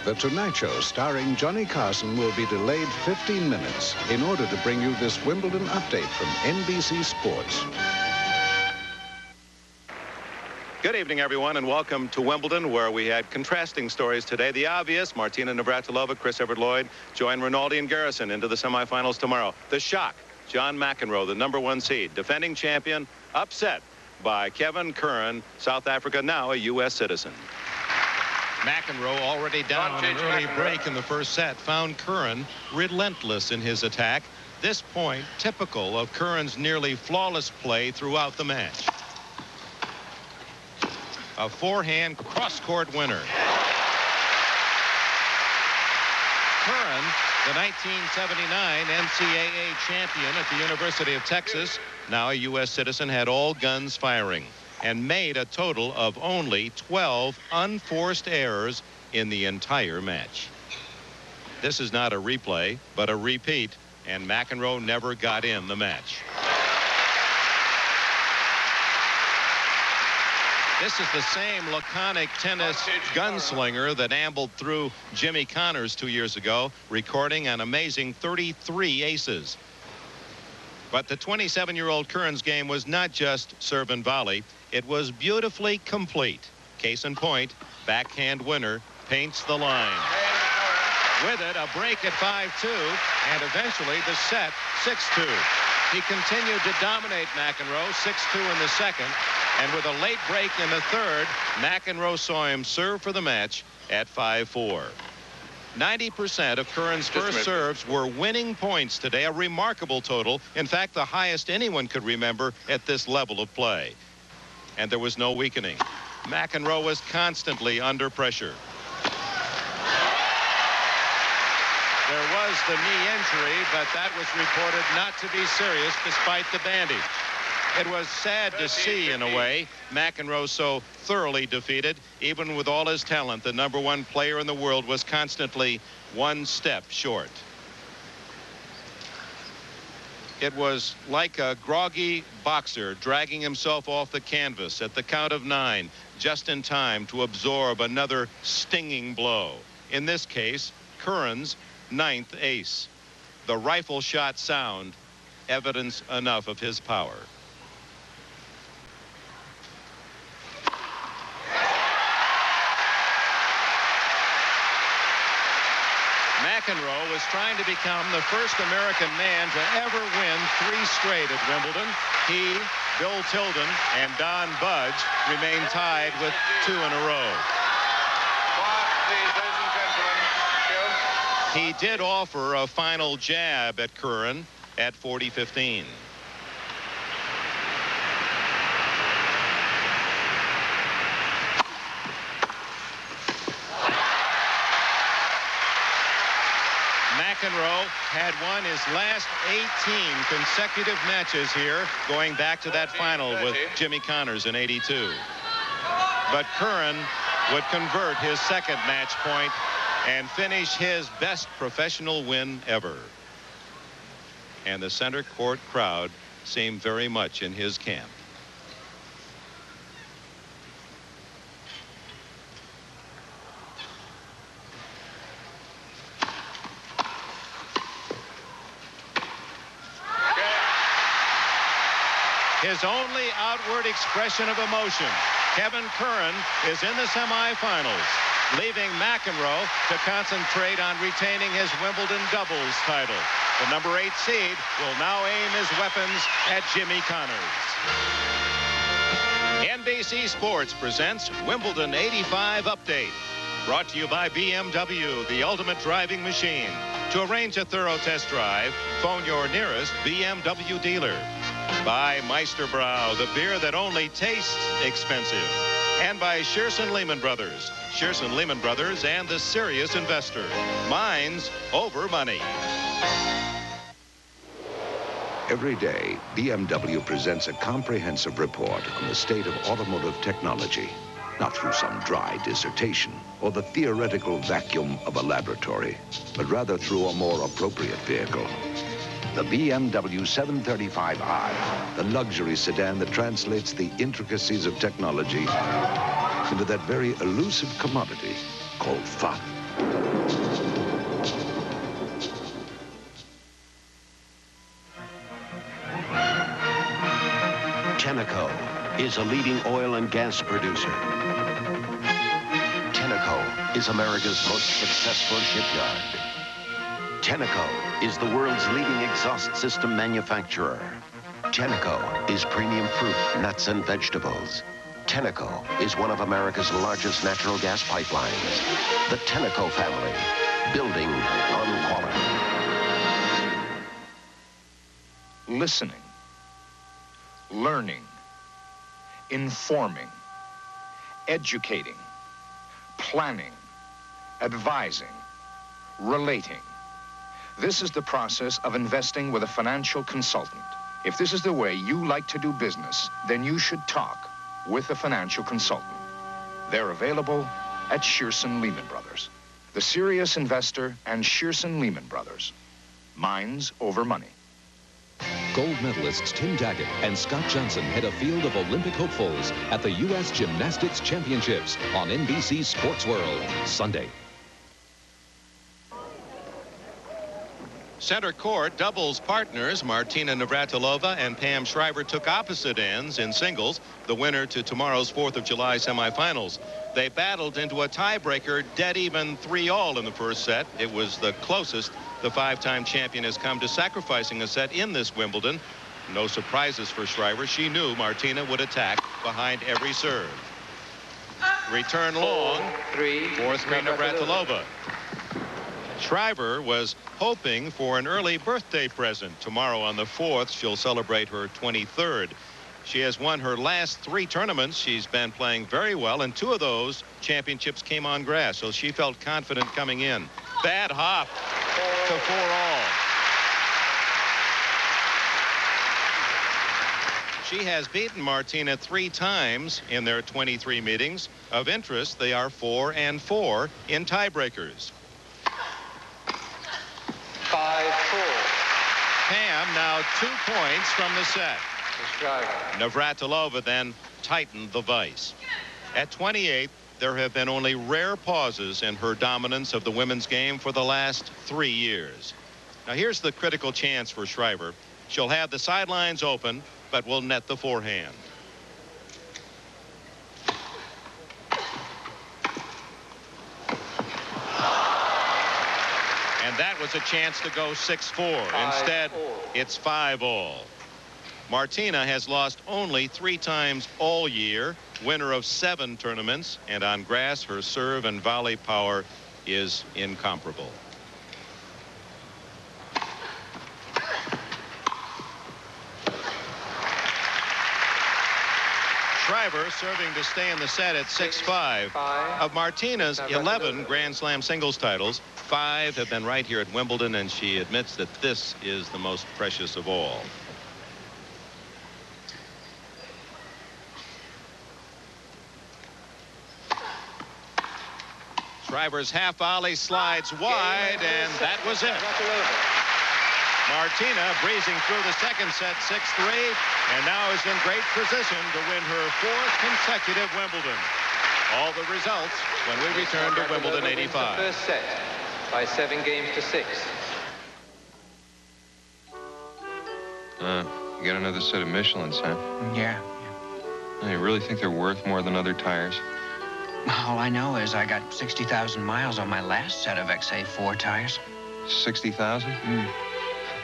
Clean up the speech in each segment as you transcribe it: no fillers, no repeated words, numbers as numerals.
The Tonight Show starring Johnny Carson will be delayed 15 minutes in order to bring you this Wimbledon update from NBC Sports. Good evening, everyone, and welcome to Wimbledon, where we had contrasting stories today. The obvious, Martina Navratilova, Chris Evert-Lloyd join Rinaldi and Garrison into the semifinals tomorrow. The shock, John McEnroe, the #1 seed, defending champion, upset by Kevin Curran, South Africa, now a U.S. citizen. McEnroe, already down an early break in the first set, found Curran relentless in his attack. This point typical of Curran's nearly flawless play throughout the match. A forehand cross-court winner. Curran, the 1979 NCAA champion at the University of Texas, now a U.S. citizen, had all guns firing and made a total of only 12 unforced errors in the entire match. This is not a replay, but a repeat, and McEnroe never got in the match. This is the same laconic tennis gunslinger that ambled through Jimmy Connors 2 years ago, recording an amazing 33 aces. But the 27-year-old Curran's game was not just serve and volley. It was beautifully complete. Case in point, backhand winner paints the line. With it, a break at 5-2, and eventually the set 6-2. He continued to dominate McEnroe, 6-2 in the second, and with a late break in the third, McEnroe saw him serve for the match at 5-4. 90% of Curran's first serves were winning points today, a remarkable total. In fact, the highest anyone could remember at this level of play. And there was no weakening. McEnroe was constantly under pressure. There was the knee injury, but that was reported not to be serious despite the bandage. It was sad to see, in a way, McEnroe so thoroughly defeated. Even with all his talent, the #1 player in the world was constantly one step short. It was like a groggy boxer dragging himself off the canvas at the count of 9, just in time to absorb another stinging blow. In this case, Curran's 9th ace. The rifle shot sound, evidence enough of his power. McEnroe was trying to become the first American man to ever win 3 straight at Wimbledon. He, Bill Tilden, and Don Budge remain tied with 2 in a row. He did offer a final jab at Curran at 40-15. McEnroe had won his last 18 consecutive matches here, going back to that final with Jimmy Connors in '82. But Curran would convert his second match point and finish his best professional win ever. And the center court crowd seemed very much in his camp. His only outward expression of emotion, Kevin Curran, is in the semifinals, leaving McEnroe to concentrate on retaining his Wimbledon doubles title. The #8 seed will now aim his weapons at Jimmy Connors. NBC Sports presents Wimbledon '85 Update. Brought to you by BMW, the ultimate driving machine. To arrange a thorough test drive, phone your nearest BMW dealer. By Meisterbrau, the beer that only tastes expensive. And by Shearson Lehman Brothers. Shearson Lehman Brothers and the serious investor. Minds over money. Every day, BMW presents a comprehensive report on the state of automotive technology. Not through some dry dissertation or the theoretical vacuum of a laboratory, but rather through a more appropriate vehicle. The BMW 735i, the luxury sedan that translates the intricacies of technology into that very elusive commodity called fun. Tenneco is a leading oil and gas producer. Tenneco is America's most successful shipyard. Tenneco is the world's leading exhaust system manufacturer. Tenneco is premium fruit, nuts, and vegetables. Tenneco is one of America's largest natural gas pipelines. The Tenneco family, building on quality. Listening, learning, informing, educating, planning, advising, relating. This is the process of investing with a financial consultant. If this is the way you like to do business, then you should talk with a financial consultant. They're available at Shearson Lehman Brothers. The Serious Investor and Shearson Lehman Brothers. Minds over money. Gold medalists Tim Daggett and Scott Johnson head a field of Olympic hopefuls at the U.S. Gymnastics Championships on NBC Sports World, Sunday. Center court doubles partners Martina Navratilova and Pam Shriver took opposite ends in singles, the winner to tomorrow's 4th of July semifinals. They battled into a tiebreaker, dead even 3-all in the first set. It was the closest the five-time champion has come to sacrificing a set in this Wimbledon. No surprises for Shriver. She knew Martina would attack behind every serve. Return long, 4-3 Navratilova. Shriver was hoping for an early birthday present. Tomorrow on the 4th, she'll celebrate her 23rd. She has won her last 3 tournaments. She's been playing very well, and 2 of those championships came on grass, so she felt confident coming in. Bad hop to 4-all. She has beaten Martina 3 times in their 23 meetings. Of interest, they are 4-4 in tiebreakers. 5-4. Pam now 2 points from the set. Navratilova then tightened the vise. At 28, there have been only rare pauses in her dominance of the women's game for the last 3 years. Now here's the critical chance for Shriver. She'll have the sidelines open, but will net the forehand. And that was a chance to go 6-4. Instead, it's 5-all. Martina has lost only 3 times all year, winner of 7 tournaments, and on grass, her serve and volley power is incomparable. Shriver serving to stay in the set at 6-5. Of Martina's 11 Grand Slam singles titles, 5 have been right here at Wimbledon, and she admits that this is the most precious of all. Shriver's half volley slides wide, and that was it. Martina breezing through the second set 6-3, and now is in great position to win her 4th consecutive Wimbledon. All the results when we return to Wimbledon 85. First set by 7 games to 6. You got another set of Michelins, huh? Yeah. You really think they're worth more than other tires? All I know is I got 60,000 miles on my last set of XA4 tires. 60,000?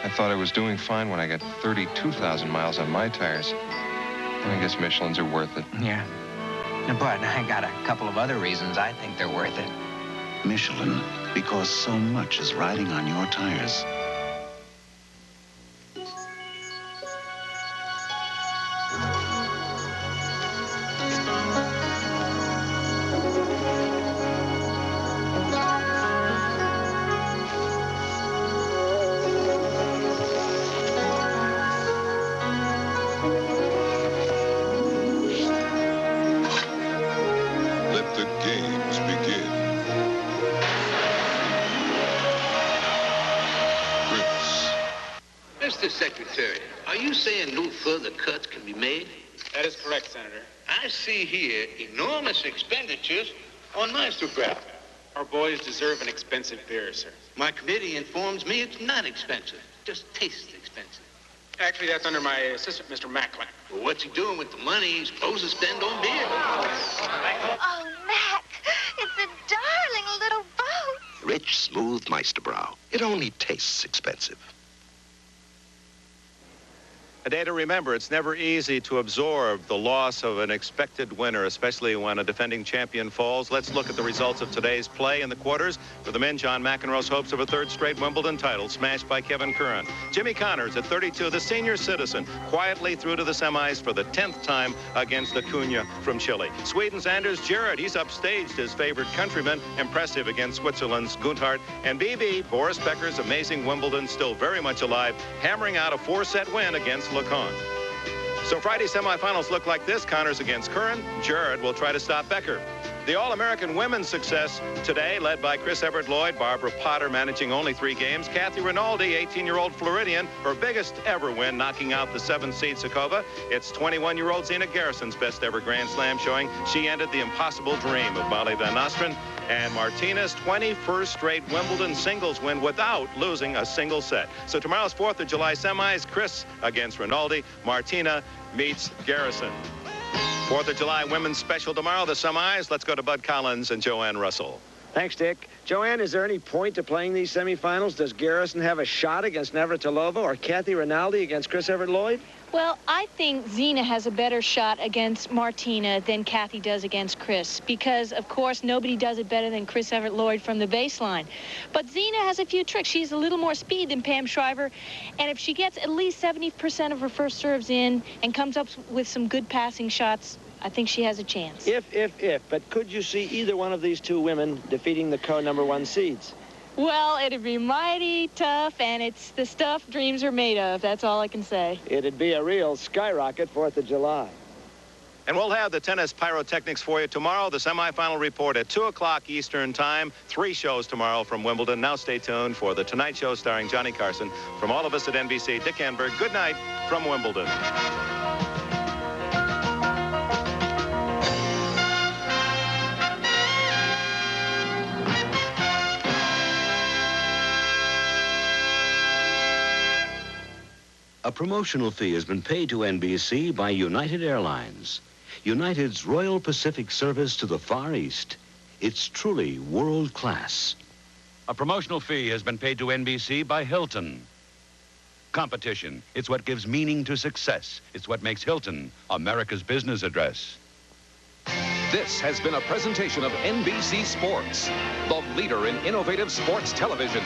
I thought I was doing fine when I got 32,000 miles on my tires. I guess Michelins are worth it. Yeah. But I got a couple of other reasons I think they're worth it. Michelin, because so much is riding on your tires. Mr. Secretary, are you saying no further cuts can be made? That is correct, Senator. I see here enormous expenditures on microcraft. Our boys deserve an expensive beer, sir. My committee informs me it's not expensive. Just tastes expensive. Actually, that's under my assistant, Mr. Macklin. Well, what's he doing with the money he's supposed to spend on beer? Oh, Mac, it's a darling little boat. Rich, smooth Meisterbrow. It only tastes expensive. A day to remember. It's never easy to absorb the loss of an expected winner, especially when a defending champion falls. Let's look at the results of today's play in the quarters. For the men, John McEnroe's hopes of a third straight Wimbledon title smashed by Kevin Curran. Jimmy Connors at 32, the senior citizen, quietly through to the semis for the 10th time against Acuna from Chile. Sweden's Anders Gerhard, he's upstaged his favorite countryman, impressive against Switzerland's Gunthardt. And BB, Boris Becker's amazing Wimbledon, still very much alive, hammering out a 4-set win against LeCon. So Friday's semifinals look like this. Connors against Curran. Gerhard will try to stop Becker. The All-American women's success today, led by Chris Evert-Lloyd, Barbara Potter managing only 3 games. Kathy Rinaldi, 18-year-old Floridian, her biggest ever win, knocking out the 7th-seed Sakova. It's 21-year-old Zina Garrison's best ever Grand Slam showing. She ended the impossible dream of Molly Van Nostrand. And Martina's 21st straight Wimbledon singles win without losing a single set. So tomorrow's 4th of July semis, Chris against Rinaldi. Martina meets Garrison. 4th of July women's special tomorrow, the semis. Let's go to Bud Collins and Joanne Russell. Thanks, Dick. Joanne, is there any point to playing these semifinals? Does Garrison have a shot against Navratilova or Kathy Rinaldi against Chris Evert-Lloyd? Well, I think Zina has a better shot against Martina than Kathy does against Chris because, of course, nobody does it better than Chris Evert-Lloyd from the baseline. But Zina has a few tricks. She's a little more speed than Pam Shriver, and if she gets at least 70% of her first serves in and comes up with some good passing shots, I think she has a chance. If. But could you see either one of these two women defeating the co-number-1 seeds? Well, it'd be mighty tough, and it's the stuff dreams are made of. That's all I can say. It'd be a real skyrocket 4th of July. And we'll have the tennis pyrotechnics for you tomorrow. The semifinal report at 2 o'clock Eastern time. 3 shows tomorrow from Wimbledon. Now stay tuned for The Tonight Show starring Johnny Carson. From all of us at NBC, Dick Enberg, good night from Wimbledon. A promotional fee has been paid to NBC by United Airlines. United's Royal Pacific service to the Far East. It's truly world class. A promotional fee has been paid to NBC by Hilton. Competition. It's what gives meaning to success. It's what makes Hilton America's business address. This has been a presentation of NBC Sports, the leader in innovative sports television.